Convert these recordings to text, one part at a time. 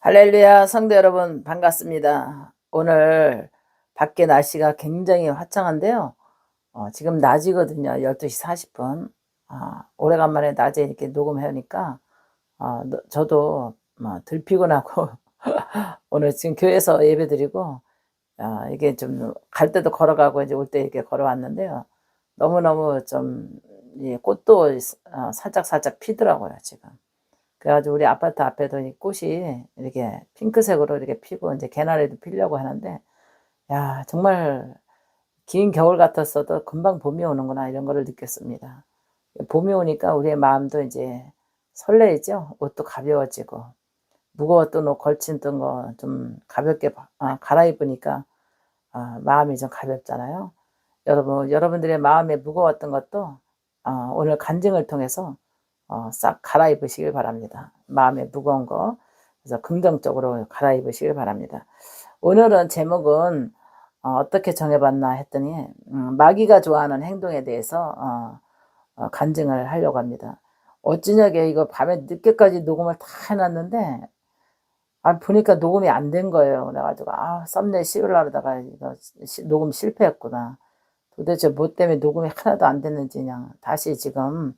할렐루야, 성도 여러분, 반갑습니다. 오늘 밖에 날씨가 굉장히 화창한데요. 지금 낮이거든요. 12시 40분. 오래간만에 낮에 이렇게 녹음하니까, 저도 덜 피곤하고, 오늘 지금 교회에서 예배 드리고, 이게 좀 갈 때도 걸어가고, 이제 올 때 이렇게 걸어왔는데요. 너무너무 좀, 이 꽃도 살짝살짝 피더라고요, 지금. 그래가지고 우리 아파트 앞에도 이 꽃이 이렇게 핑크색으로 이렇게 피고 이제 개나리도 피려고 하는데, 야, 정말 긴 겨울 같았어도 금방 봄이 오는구나 이런 거를 느꼈습니다. 봄이 오니까 우리의 마음도 이제 설레이죠. 옷도 가벼워지고 무거웠던 옷 걸친던 거 좀 가볍게 갈아입으니까 마음이 좀 가볍잖아요. 여러분들의 마음에 무거웠던 것도 오늘 간증을 통해서 싹 갈아입으시길 바랍니다. 마음에 무거운 거. 그래서 긍정적으로 갈아입으시길 바랍니다. 오늘은 제목은 어떻게 정해봤나 했더니 마귀가 좋아하는 행동에 대해서 간증을 하려고 합니다. 어찌냐게 이거 밤에 늦게까지 녹음을 다 해놨는데 보니까 녹음이 안 된 거예요. 그래가지고 썸네일 씌우려다가 이거 녹음 실패했구나. 도대체 뭐 때문에 녹음이 하나도 안 됐는지 그냥 다시 지금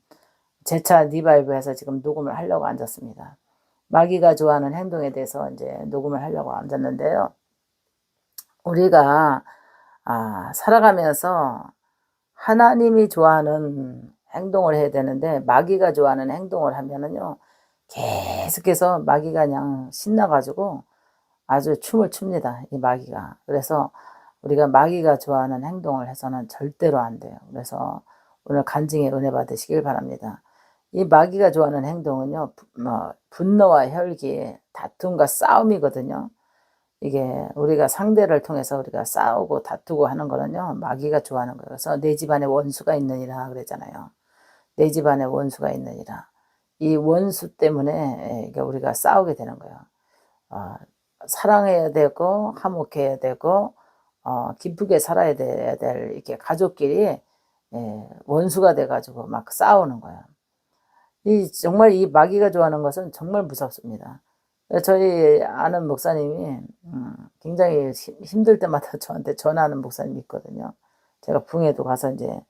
재차 리바이브해서 지금 녹음을 하려고 앉았습니다. 마귀가 좋아하는 행동에 대해서 이제 녹음을 하려고 앉았는데요. 우리가 살아가면서 하나님이 좋아하는 행동을 해야 되는데 마귀가 좋아하는 행동을 하면은요 계속해서 마귀가 그냥 신나가지고 아주 춤을 춥니다. 이 마귀가. 그래서 우리가 마귀가 좋아하는 행동을 해서는 절대로 안 돼요. 그래서 오늘 간증에 은혜 받으시길 바랍니다. 이 마귀가 좋아하는 행동은요, 분노와 혈기, 다툼과 싸움이거든요. 이게 우리가 상대를 통해서 우리가 싸우고 다투고 하는 거는요, 마귀가 좋아하는 거예요. 그래서 내 집안에 원수가 있느니라 그러잖아요. 내 집안에 원수가 있느니라. 이 원수 때문에 우리가 싸우게 되는 거예요. 사랑해야 되고, 화목해야 되고, 기쁘게 살아야 될 이렇게 가족끼리 원수가 돼가지고 막 싸우는 거예요. 정말 이 마귀가 좋아하는 것은 정말 무섭습니다. 저희 아는 목사님이 굉장히 힘들 때마다 저한테 전화하는 목사님이 있거든요. 제가 붕에도 가서 이제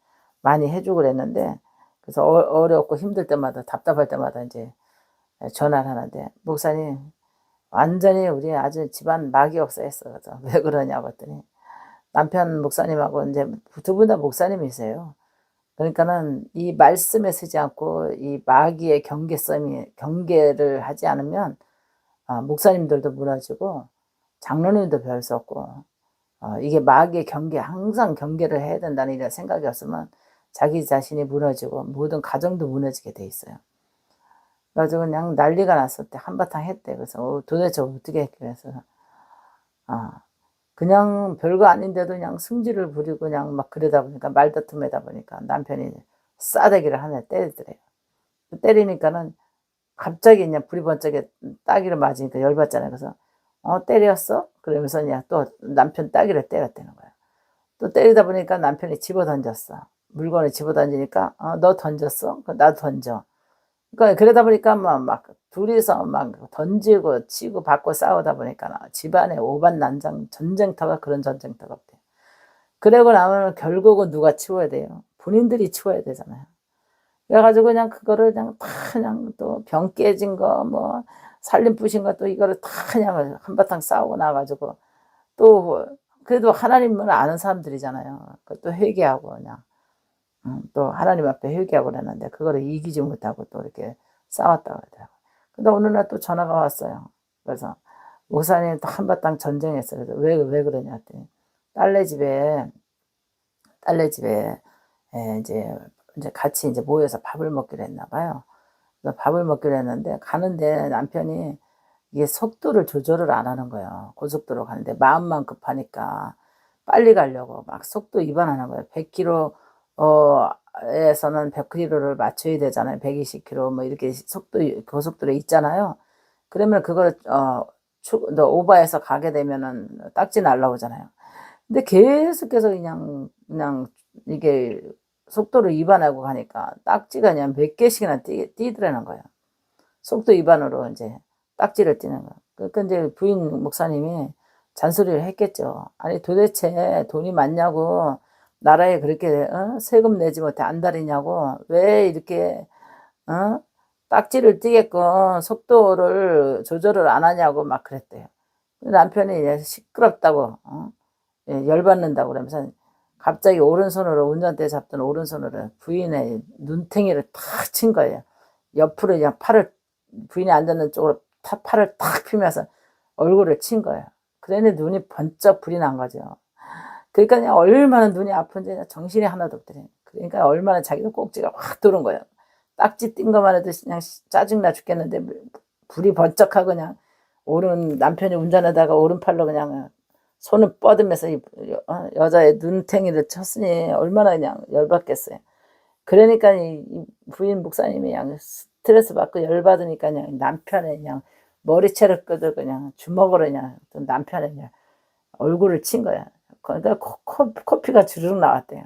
많이 해주고 그랬는데, 그래서 어렵고 힘들 때마다 답답할 때마다 이제 전화를 하는데, 목사님 완전히 우리 아주 집안 마귀 역사했어. 그래서 왜 그러냐고 했더니 남편 목사님하고 이제 두 분 다 목사님이세요. 그러니까는 이 말씀에 서지 않고 이 마귀의 경계를 하지 않으면 목사님들도 무너지고 장로님도 별 수 없고 이게 마귀의 항상 경계를 해야 된다는 이런 생각이 없으면 자기 자신이 무너지고 모든 가정도 무너지게 돼 있어요. 그래서 그냥 난리가 났을 때 한바탕 했대. 그래서 도대체 어떻게 했길래 해서 그냥 별거 아닌데도 그냥 승질을 부리고 그냥 막 그러다 보니까 말다툼하다 보니까 남편이 싸대기를 하나 때리더래요. 때리니까는 갑자기 그냥 불이 번쩍에 따기를 맞으니까 열받잖아요. 그래서 때렸어? 그러면서 그냥 또 남편 따기를 때렸다는 거야. 또 때리다 보니까 남편이 집어던졌어. 물건을 집어던지니까 너 던졌어? 나도 던져. 그러니까 그러다 보니까 막 둘이서 막 던지고 치고 받고 싸우다 보니까 집안에 오반난장 전쟁터가 그런 전쟁터가 없대요. 그러고 나면 결국은 누가 치워야 돼요? 본인들이 치워야 되잖아요. 그래가지고 그냥 그거를 그냥 다 그냥 또 병 깨진 거 뭐 살림 부신 거 또 이거를 다 그냥 한바탕 싸우고 나가지고 또 그래도 하나님을 아는 사람들이잖아요. 그것도 회개하고 그냥 또 하나님 앞에 회개하고 그랬는데 그거를 이기지 못하고 또 이렇게 싸웠다 그러더라고요. 근데 어느 날 또 전화가 왔어요. 그래서 목사님 또 한바탕 전쟁했어요. 그래서 왜 그러냐 했더니 딸네 집에 이제 같이 이제 모여서 밥을 먹기로 했나 봐요. 그래서 밥을 먹기로 했는데 가는데 남편이 이게 속도를 조절을 안 하는 거예요. 고속도로 가는데 마음만 급하니까 빨리 가려고 막 속도 위반하는 거예요. 100km 에서는 100km를 맞춰야 되잖아요. 120km 뭐 이렇게 고속도로에 있잖아요. 그러면 그걸 오버해서 가게 되면은 딱지 날라오잖아요. 근데 계속해서 그냥 이게 속도를 위반하고 가니까 딱지가 그냥 몇 개씩이나 뛰더라는 거예요. 속도 위반으로 이제 딱지를 띄는 거예요. 그러니까 이제 부인 목사님이 잔소리를 했겠죠. 아니 도대체 돈이 많냐고 나라에 그렇게 세금 내지 못해 안달이냐고 왜 이렇게 어? 딱지를 띄게끔 속도를 조절을 안 하냐고 막 그랬대요. 남편이 이제 시끄럽다고 예, 열받는다고 그러면서 갑자기 오른손으로 운전대 잡던 오른손으로 부인의 눈탱이를 탁 친 거예요. 옆으로 그냥 팔을 부인이 앉았는 쪽으로 팔을 탁 피면서 얼굴을 친 거예요. 그랬는데 눈이 번쩍 불이 난 거죠. 그러니까 그냥 얼마나 눈이 아픈지 정신이 하나도 없더래. 그러니까 얼마나 자기도 꼭지가 확 도는 거예요. 딱지 띈 것만 해도 그냥 짜증나 죽겠는데 불이 번쩍하고 그냥 남편이 운전하다가 오른팔로 그냥 손을 뻗으면서 여자의 눈탱이를 쳤으니 얼마나 그냥 열받겠어요. 그러니까 이 부인 목사님이 그냥 스트레스 받고 열받으니까 그냥 남편의 그냥 머리채를 끄덕 그냥 주먹으로 그냥 남편의 그냥 얼굴을 친 거야. 그러니까 코피가 주르륵 나왔대요.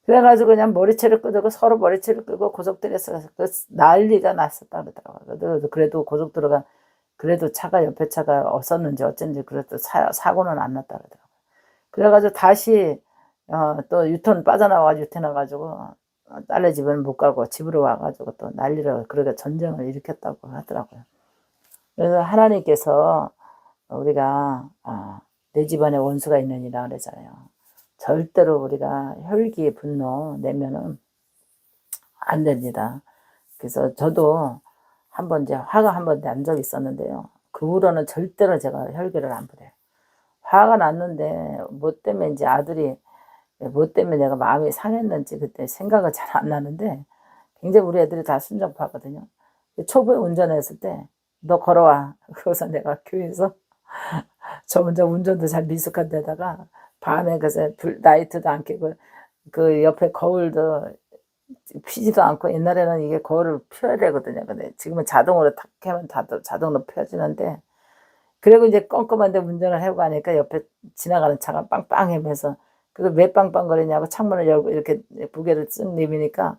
그래가지고 그냥 머리채를 끄고 서로 머리채를 끄고 고속도로에서 그 난리가 났었다 그러더라고요. 그래도 고속도로가 그래도 차가 옆에 차가 없었는지 어쩐지 그래도 사고는 안 났다 그러더라고요. 그래가지고 다시 또 유턴 빠져나와가지고 유턴해가지고 딸네 집은 못 가고 집으로 와가지고 또 난리를 그러게 전쟁을 일으켰다고 하더라고요. 그래서 하나님께서 우리가 내 집안에 원수가 있느니라 그러잖아요. 절대로 우리가 혈기 분노 내면은 안 됩니다. 그래서 저도 한번 이제 화가 한번 난 적이 있었는데요. 그 후로는 절대로 제가 혈기를 안 부려요. 화가 났는데 뭐 때문에 이제 아들이 뭐 때문에 내가 마음이 상했는지 그때 생각은 잘 안 나는데 굉장히 우리 애들이 다 순종파거든요. 초보에 운전했을 때 너 걸어와. 그래서 내가 교회에서 저 혼자 운전도 잘 미숙한 데다가 밤에 그래서 라이트도 안 켜고 그 옆에 거울도 피지도 않고 옛날에는 이게 거울을 펴야 되거든요. 근데 지금은 자동으로 탁 켜면 자동으로 펴지는데 그리고 이제 껌껌한데 운전을 하고 하니까 옆에 지나가는 차가 빵빵하면서 그거 왜 빵빵거리냐고 창문을 열고 이렇게 무게를 쓱 내미니까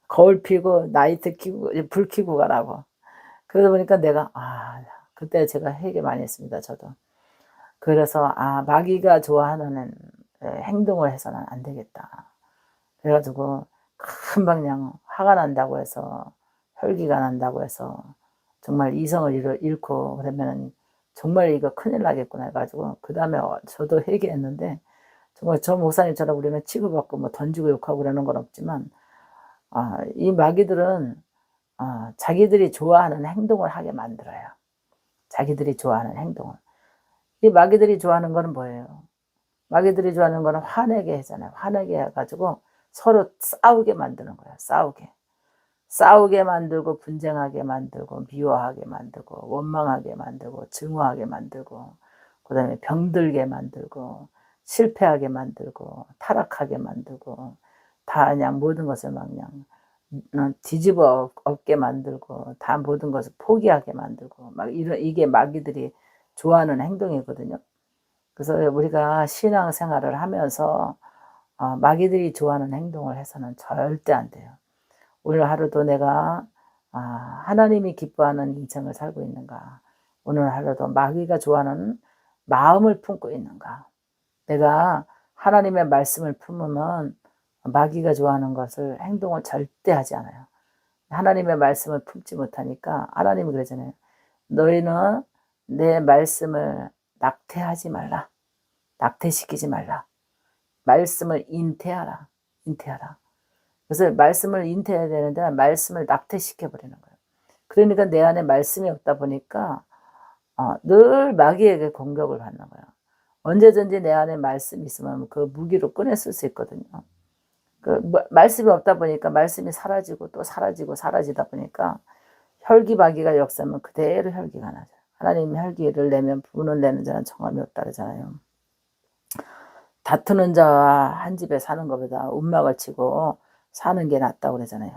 거울 피고 라이트 켜고 불 켜고 가라고. 그러다 보니까 내가 그때 제가 회개 많이 했습니다. 저도. 그래서 마귀가 좋아하는 행동을 해서는 안 되겠다. 그래가지고 금방 그냥 화가 난다고 해서 혈기가 난다고 해서 정말 이성을 잃고 그러면은 정말 이거 큰일 나겠구나 해가지고 그 다음에 저도 회개했는데 정말 저 목사님처럼 우리는 치고받고 뭐 던지고 욕하고 그러는 건 없지만 이 마귀들은 자기들이 좋아하는 행동을 하게 만들어요. 자기들이 좋아하는 행동을. 이 마귀들이 좋아하는 거는 뭐예요? 마귀들이 좋아하는 거는 화내게 하잖아요. 화내게 해가지고 서로 싸우게 만드는 거예요. 싸우게 만들고 분쟁하게 만들고 미워하게 만들고 원망하게 만들고 증오하게 만들고 그다음에 병들게 만들고 실패하게 만들고 타락하게 만들고 다 그냥 모든 것을 막 그냥 뒤집어 엎게 만들고 다 모든 것을 포기하게 만들고 막 이게 마귀들이 좋아하는 행동이거든요. 그래서 우리가 신앙생활을 하면서 마귀들이 좋아하는 행동을 해서는 절대 안 돼요. 오늘 하루도 내가 하나님이 기뻐하는 인생을 살고 있는가? 오늘 하루도 마귀가 좋아하는 마음을 품고 있는가? 내가 하나님의 말씀을 품으면 마귀가 좋아하는 것을 행동을 절대 하지 않아요. 하나님의 말씀을 품지 못하니까 하나님이 그러잖아요. 너희는 내 말씀을 낙태하지 말라. 낙태시키지 말라. 말씀을 인태하라. 그래서 말씀을 인태해야 되는데 말씀을 낙태시켜버리는 거예요. 그러니까 내 안에 말씀이 없다 보니까 늘 마귀에게 공격을 받는 거예요. 언제든지 내 안에 말씀이 있으면 그 무기로 꺼냈을 수 있거든요. 그 말씀이 없다 보니까 말씀이 사라지고 또 사라지고 사라지다 보니까 혈기 마귀가 역사하면 그대로 혈기가 나죠. 하나님이 혈기를 내면 분을 내는 자는 정함이 없다 그러잖아요. 다투는 자와 한 집에 사는 것보다 움막을 치고 사는 게 낫다고 그러잖아요.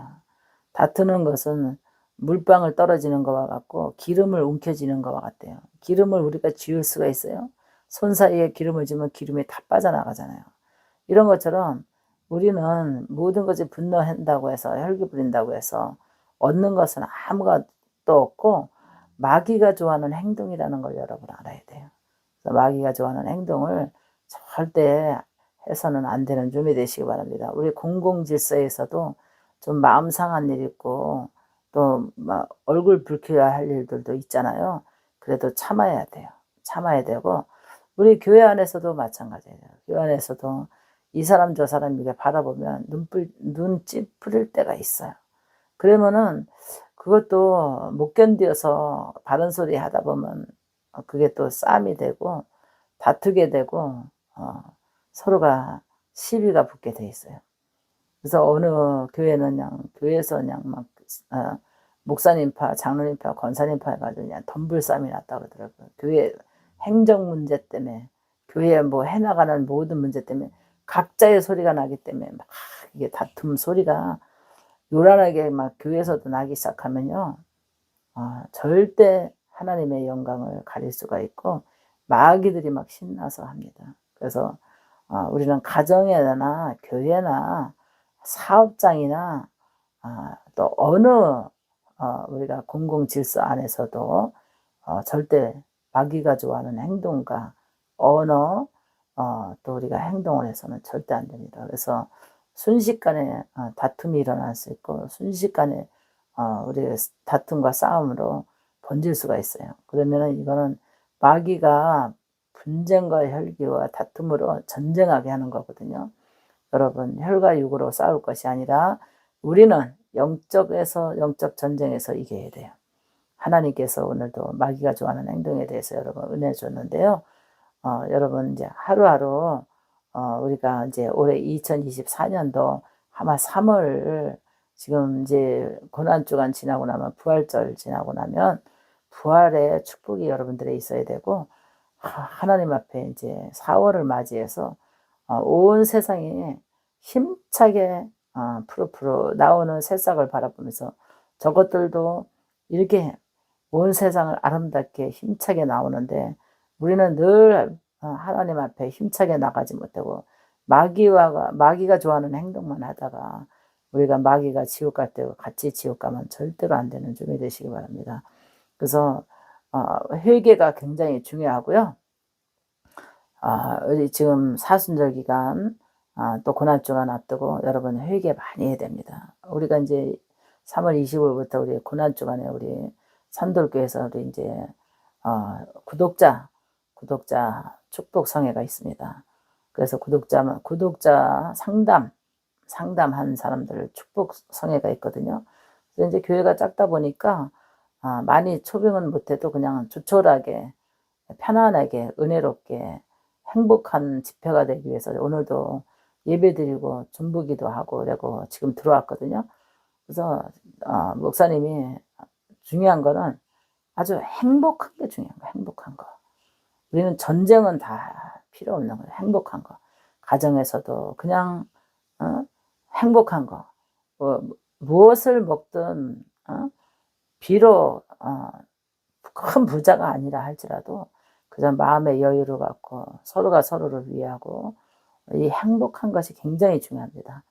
다투는 것은 물방울 떨어지는 것과 같고 기름을 움켜쥐는 것과 같대요. 기름을 우리가 지울 수가 있어요. 손 사이에 기름을 주면 기름이 다 빠져나가잖아요. 이런 것처럼 우리는 모든 것을 분노한다고 해서 혈기 부린다고 해서 얻는 것은 아무것도 없고 마귀가 좋아하는 행동이라는 걸 여러분 알아야 돼요. 그래서 마귀가 좋아하는 행동을 절대 해서는 안 되는 준비 되시기 바랍니다. 우리 공공질서에서도 좀 마음 상한 일 있고 또 막 얼굴 붉혀야 할 일들도 있잖아요. 그래도 참아야 돼요. 참아야 되고 우리 교회 안에서도 마찬가지예요. 교회 안에서도 이 사람 저 사람 이렇게 바라보면 눈 찌푸릴 때가 있어요. 그러면은 그것도 못 견뎌서 바른 소리 하다 보면 그게 또 싸움이 되고 다투게 되고 서로가 시비가 붙게 돼 있어요. 그래서 어느 교회는 그냥 교회에서 그냥 막 목사님파, 장로님파, 권사님파 해가지고 그냥 덤불싸움이 났다 그러더라고요. 교회 행정 문제 때문에 교회에 뭐 해나가는 모든 문제 때문에 각자의 소리가 나기 때문에 막 이게 다툼 소리가 요란하게 막 교회에서도 나기 시작하면요. 절대 하나님의 영광을 가릴 수가 있고 마귀들이 막 신나서 합니다. 그래서 우리는 가정이나 교회나 사업장이나 또 어느 우리가 공공질서 안에서도 절대 마귀가 좋아하는 행동과 언어 또 우리가 행동을 해서는 절대 안 됩니다. 그래서 순식간에 다툼이 일어날 수 있고 순식간에 우리의 다툼과 싸움으로 번질 수가 있어요. 그러면은 이거는 마귀가 분쟁과 혈기와 다툼으로 전쟁하게 하는 거거든요. 여러분 혈과 육으로 싸울 것이 아니라 우리는 영적 전쟁에서 이겨야 돼요. 하나님께서 오늘도 마귀가 좋아하는 행동에 대해서 여러분 은혜 줬는데요. 여러분 이제 하루하루 우리가 이제 올해 2024년도 아마 3월 지금 이제 고난주간 지나고 나면 부활절 지나고 나면 부활의 축복이 여러분들에 있어야 되고 하나님 앞에 이제 4월을 맞이해서 온 세상에 힘차게 푸르푸르 나오는 새싹을 바라보면서 저것들도 이렇게 온 세상을 아름답게 힘차게 나오는데 우리는 늘 하나님 앞에 힘차게 나가지 못하고 마귀가 좋아하는 행동만 하다가 우리가 마귀가 지옥 갈 때 같이 지옥 가면 절대로 안 되는 준비 되시기 바랍니다. 그래서 회개가 굉장히 중요하고요. 우리 지금 사순절 기간 또 고난주간 앞두고 여러분 회개 많이 해야 됩니다. 우리가 이제 3월 25일부터 우리 고난주간에 우리 산돌교에서 우리 이제 구독자 축복 성회가 있습니다. 그래서 구독자 상담한 사람들 축복 성회가 있거든요. 그래서 이제 교회가 작다 보니까 많이 초빙은 못해도 그냥 조촐하게 편안하게 은혜롭게 행복한 집회가 되기 위해서 오늘도 예배드리고 중보기도 하고 그러고 지금 들어왔거든요. 그래서 목사님이 중요한 거는 아주 행복한 게 중요한 거예요. 행복한 거. 우리는 전쟁은 다 필요 없는 거예요. 행복한 거. 가정에서도 그냥 행복한 거. 무엇을 먹든 비록 큰 부자가 아니라 할지라도 그저 마음의 여유를 갖고 서로가 서로를 위하고 이 행복한 것이 굉장히 중요합니다.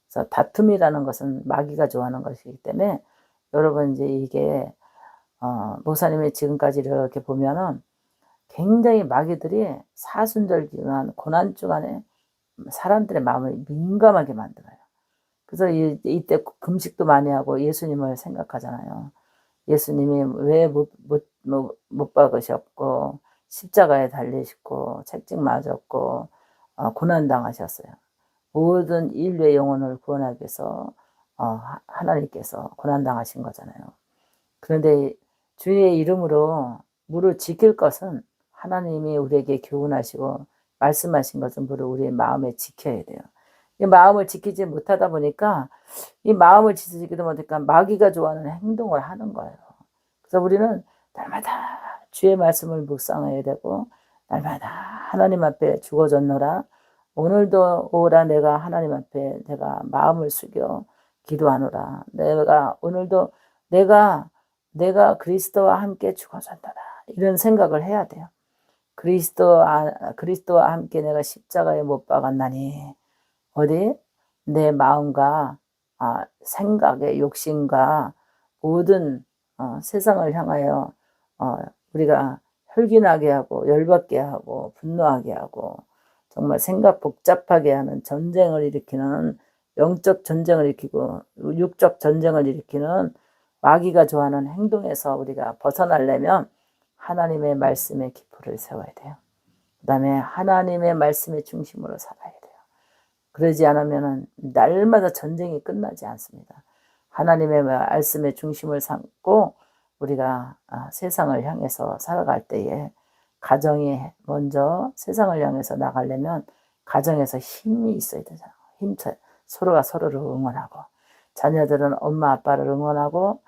그래서 다툼이라는 것은 마귀가 좋아하는 것이기 때문에 여러분 이제 이게 목사님이 지금까지 이렇게 보면은 굉장히 마귀들이 사순절 기간 고난 주간에 사람들의 마음을 민감하게 만들어요. 그래서 이때 금식도 많이 하고 예수님을 생각하잖아요. 예수님이 왜 못 박으셨고 십자가에 달리시고 채찍 맞았고 고난 당하셨어요. 모든 인류의 영혼을 구원하기 위해서 하나님께서 고난 당하신 거잖아요. 그런데 주의 이름으로 무릇 지킬 것은 하나님이 우리에게 교훈하시고 말씀하신 것은 무릇 우리의 마음에 지켜야 돼요. 이 마음을 지키지 못하다 보니까 이 마음을 지키지도 못하니까 마귀가 좋아하는 행동을 하는 거예요. 그래서 우리는 날마다 주의 말씀을 묵상해야 되고 날마다 하나님 앞에 죽어졌노라 오늘도 오라 내가 하나님 앞에 내가 마음을 숙여 기도하노라 내가 오늘도 내가 그리스도와 함께 죽어졌노라 이런 생각을 해야 돼요. 그리스도와 함께 내가 십자가에 못 박았나니 어디 내 마음과 생각의 욕심과 모든 세상을 향하여 우리가 혈기나게 하고 열받게 하고 분노하게 하고 정말 생각 복잡하게 하는 전쟁을 일으키는 영적 전쟁을 일으키고 육적 전쟁을 일으키는 마귀가 좋아하는 행동에서 우리가 벗어나려면 하나님의 말씀의 기초를 세워야 돼요. 그 다음에 하나님의 말씀의 중심으로 살아야 돼요. 그러지 않으면 날마다 전쟁이 끝나지 않습니다. 하나님의 말씀의 중심을 삼고 우리가 세상을 향해서 살아갈 때에 가정이 먼저 세상을 향해서 나가려면 가정에서 힘이 있어야 되잖아요. 서로가 서로를 응원하고 자녀들은 엄마 아빠를 응원하고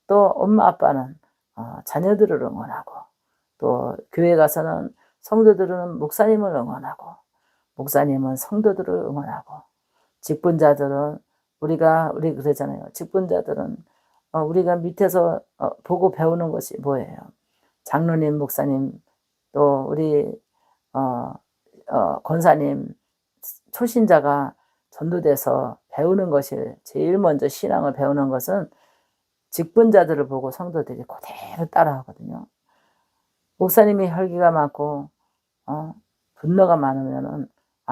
또 엄마 아빠는 자녀들을 응원하고 또 교회 가서는 성도들은 목사님을 응원하고 목사님은 성도들을 응원하고 직분자들은 우리 그러잖아요. 직분자들은 우리가 밑에서 보고 배우는 것이 뭐예요? 장로님, 목사님, 또 우리 권사님, 초신자가 전도돼서 배우는 것이 제일 먼저 신앙을 배우는 것은 직분자들을 보고 성도들이 그대로 따라하거든요. 목사님이 혈기가 많고 분노가 많으면은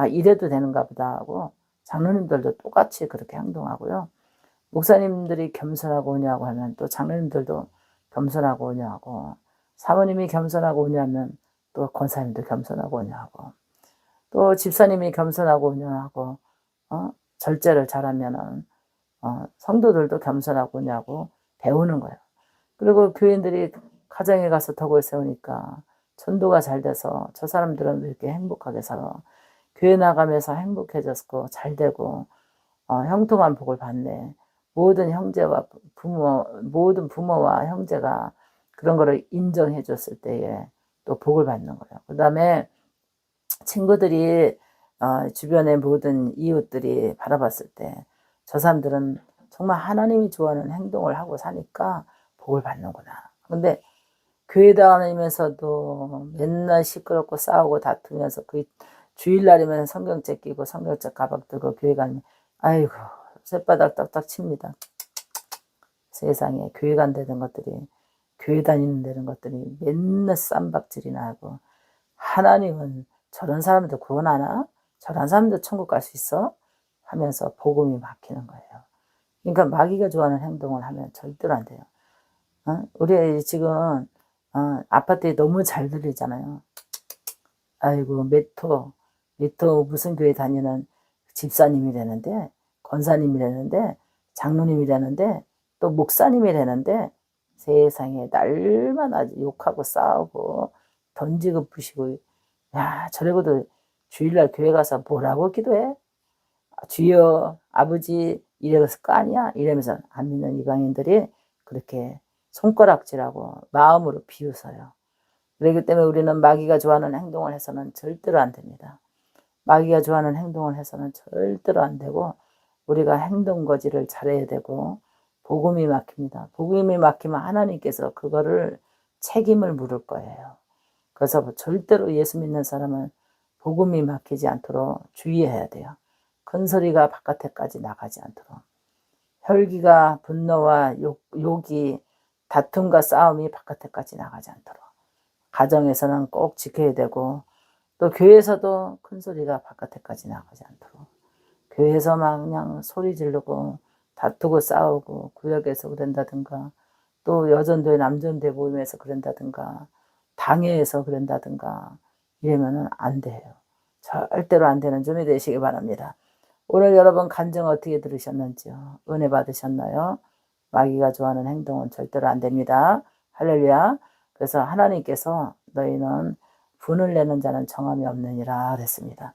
이래도 되는가 보다 하고 장로님들도 똑같이 그렇게 행동하고요. 목사님들이 겸손하고 오냐고 하면 또 장로님들도 겸손하고 오냐고, 사모님이 겸손하고 오냐면 또 권사님도 겸손하고 오냐고, 또 집사님이 겸손하고 오냐고, 절제를 잘하면은 성도들도 겸손하고 오냐고 배우는 거예요. 그리고 교인들이 가정에 가서 덕을 세우니까 전도가 잘 돼서 저 사람들은 왜 이렇게 행복하게 살아? 교회 나가면서 행복해졌고 잘 되고 형통한 복을 받네. 모든 부모와 형제가 그런 거를 인정해 줬을 때에 또 복을 받는 거예요. 그 다음에 친구들이 주변의 모든 이웃들이 바라봤을 때 저 사람들은 정말 하나님이 좋아하는 행동을 하고 사니까 복을 받는구나. 근데 교회 다니면서도 맨날 시끄럽고 싸우고 다투면서 그 주일날이면 성경책 끼고 성경책 가방 들고 교회 가면 아이고 쇳바닥 딱딱 칩니다. 세상에 교회 간다는 것들이 교회 다니는 데는 것들이 맨날 쌈박질이나 하고 하나님은 저런 사람들 구원하나? 저런 사람들 천국 갈 수 있어? 하면서 복음이 막히는 거예요. 그러니까 마귀가 좋아하는 행동을 하면 절대로 안 돼요. 우리 지금 아파트에 너무 잘 들리잖아요. 아이고 메토 무슨 교회 다니는 집사님이 되는데 권사님이 되는데 장로님이 되는데 또 목사님이 되는데 세상에 날마다 욕하고 싸우고 던지고 부시고 야 저래고도 주일날 교회 가서 뭐라고 기도해? 주여 아버지 이랬을 거 아니야? 이러면서 안 믿는 이방인들이 그렇게 손가락질하고 마음으로 비웃어요. 그렇기 때문에 우리는 마귀가 좋아하는 행동을 해서는 절대로 안 됩니다. 마귀가 좋아하는 행동을 해서는 절대로 안 되고 우리가 행동거지를 잘해야 되고 복음이 막힙니다. 복음이 막히면 하나님께서 그거를 책임을 물을 거예요. 그래서 절대로 예수 믿는 사람은 복음이 막히지 않도록 주의해야 돼요. 큰 소리가 바깥에까지 나가지 않도록. 혈기가 분노와 욕이 다툼과 싸움이 바깥에까지 나가지 않도록. 가정에서는 꼭 지켜야 되고 또 교회에서도 큰 소리가 바깥에까지 나가지 않도록. 교회에서 막 그냥 소리 지르고 다투고 싸우고 구역에서 그런다든가 또 여전도회 남전도회 모임에서 그런다든가 당회에서 그런다든가 이러면은 안 돼요. 절대로 안 되는 점이 되시기 바랍니다. 오늘 여러분 간증 어떻게 들으셨는지요? 은혜 받으셨나요? 마귀가 좋아하는 행동은 절대로 안 됩니다. 할렐루야. 그래서 하나님께서 너희는 분을 내는 자는 정함이 없느니라 그랬습니다.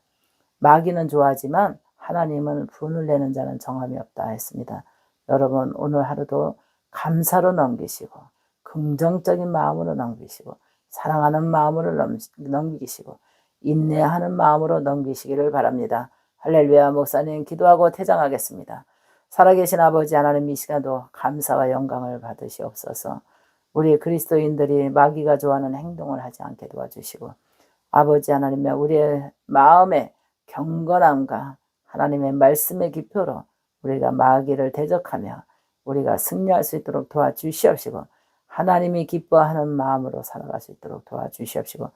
마귀는 좋아하지만 하나님은 분을 내는 자는 정함이 없다 했습니다. 여러분 오늘 하루도 감사로 넘기시고 긍정적인 마음으로 넘기시고 사랑하는 마음으로 넘기시고 인내하는 마음으로 넘기시기를 바랍니다. 할렐루야. 목사님 기도하고 퇴장하겠습니다. 살아계신 아버지 하나님 이 시간도 감사와 영광을 받으시옵소서. 우리 그리스도인들이 마귀가 좋아하는 행동을 하지 않게 도와주시고 아버지 하나님의 우리의 마음의 경건함과 하나님의 말씀의 기표로 우리가 마귀를 대적하며 우리가 승리할 수 있도록 도와주시옵시고 하나님이 기뻐하는 마음으로 살아갈 수 있도록 도와주시옵시고,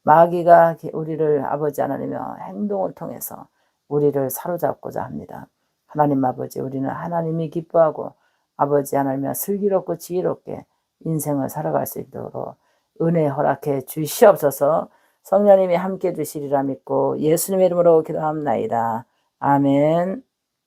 마귀가 우리를 아버지 하나님의 행동을 통해서 우리를 사로잡고자 합니다. 하나님 아버지, 우리는 하나님이 기뻐하고 아버지 하나님의 슬기롭고 지혜롭게 인생을 살아갈 수 있도록 은혜 허락해 주시옵소서. 성령님이 함께 해주시리라 믿고 예수님의 이름으로 기도합나이다. 아멘.